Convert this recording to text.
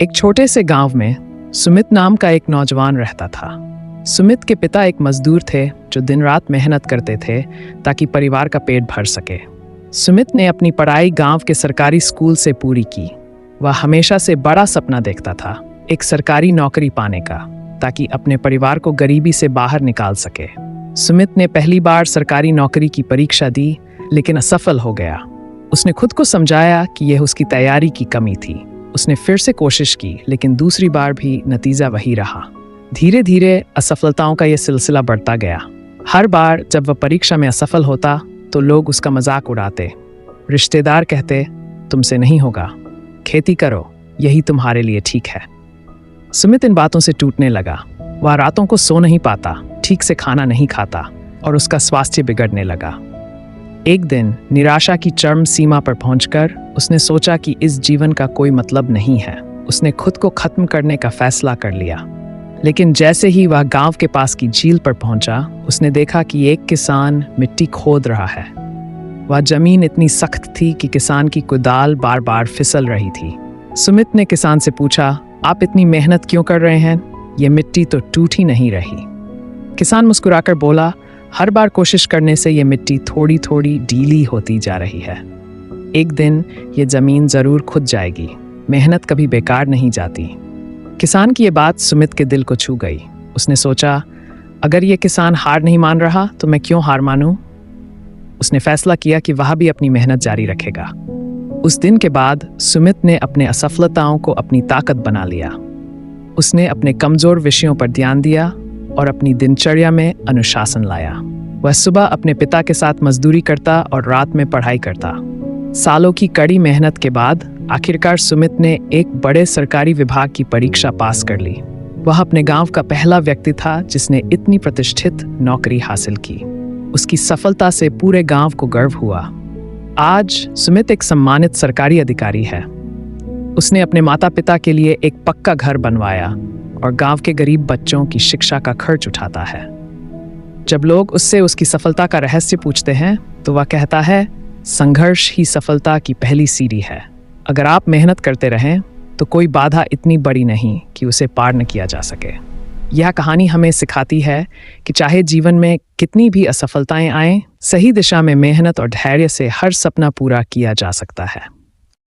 एक छोटे से गांव में सुमित नाम का एक नौजवान रहता था। सुमित के पिता एक मजदूर थे जो दिन रात मेहनत करते थे ताकि परिवार का पेट भर सके। सुमित ने अपनी पढ़ाई गांव के सरकारी स्कूल से पूरी की। वह हमेशा से बड़ा सपना देखता था, एक सरकारी नौकरी पाने का, ताकि अपने परिवार को गरीबी से बाहर निकाल सके। सुमित ने पहली बार सरकारी नौकरी की परीक्षा दी, लेकिन असफल हो गया। उसने खुद को समझाया कि यह उसकी तैयारी की कमी थी। उसने फिर से कोशिश की, लेकिन दूसरी बार भी नतीजा वही रहा। धीरे धीरे असफलताओं का यह सिलसिला बढ़ता गया। हर बार जब वह परीक्षा में असफल होता तो लोग उसका मजाक उड़ाते। रिश्तेदार कहते, तुमसे नहीं होगा, खेती करो, यही तुम्हारे लिए ठीक है। सुमित इन बातों से टूटने लगा। वह रातों को सो नहीं पाता, ठीक से खाना नहीं खाता और उसका स्वास्थ्य बिगड़ने लगा। एक दिन निराशा की चरम सीमा पर पहुंचकर उसने सोचा कि इस जीवन का कोई मतलब नहीं है। उसने खुद को खत्म करने का फैसला कर लिया। लेकिन जैसे ही वह गांव के पास की झील पर पहुंचा, उसने देखा कि एक किसान मिट्टी खोद रहा है। वह जमीन इतनी सख्त थी कि किसान की कुदाल बार बार फिसल रही थी। सुमित ने किसान से पूछा, आप इतनी मेहनत क्यों कर रहे हैं? ये मिट्टी तो टूट ही नहीं रही। किसान मुस्कुराकर बोला, हर बार कोशिश करने से ये मिट्टी थोड़ी थोड़ी ढीली होती जा रही है। एक दिन ये जमीन जरूर खुद जाएगी। मेहनत कभी बेकार नहीं जाती। किसान की ये बात सुमित के दिल को छू गई। उसने सोचा, अगर ये किसान हार नहीं मान रहा तो मैं क्यों हार मानूं? उसने फैसला किया कि वह भी अपनी मेहनत जारी रखेगा। उस दिन के बाद सुमित ने अपने असफलताओं को अपनी ताकत बना लिया। उसने अपने कमजोर विषयों पर ध्यान दिया और अपनी दिनचर्या में अनुशासन लाया। वह सुबह अपने पिता के साथ मजदूरी करता और रात में पढ़ाई करता। सालों की कड़ी मेहनत के बाद आखिरकार सुमित ने एक बड़े सरकारी विभाग की परीक्षा पास कर ली। वह अपने गांव का पहला व्यक्ति था जिसने इतनी प्रतिष्ठित नौकरी हासिल की। उसकी सफलता से पूरे गांव को गर्व हुआ। आज सुमित एक सम्मानित सरकारी अधिकारी है। उसने अपने माता पिता के लिए एक पक्का घर बनवाया और गांव के गरीब बच्चों की शिक्षा का खर्च उठाता है। जब लोग उससे उसकी सफलता का रहस्य पूछते हैं तो वह कहता है, संघर्ष ही सफलता की पहली सीढ़ी है। अगर आप मेहनत करते रहें तो कोई बाधा इतनी बड़ी नहीं कि उसे पार न किया जा सके। यह कहानी हमें सिखाती है कि चाहे जीवन में कितनी भी असफलताएं आएं, सही दिशा में मेहनत और धैर्य से हर सपना पूरा किया जा सकता है।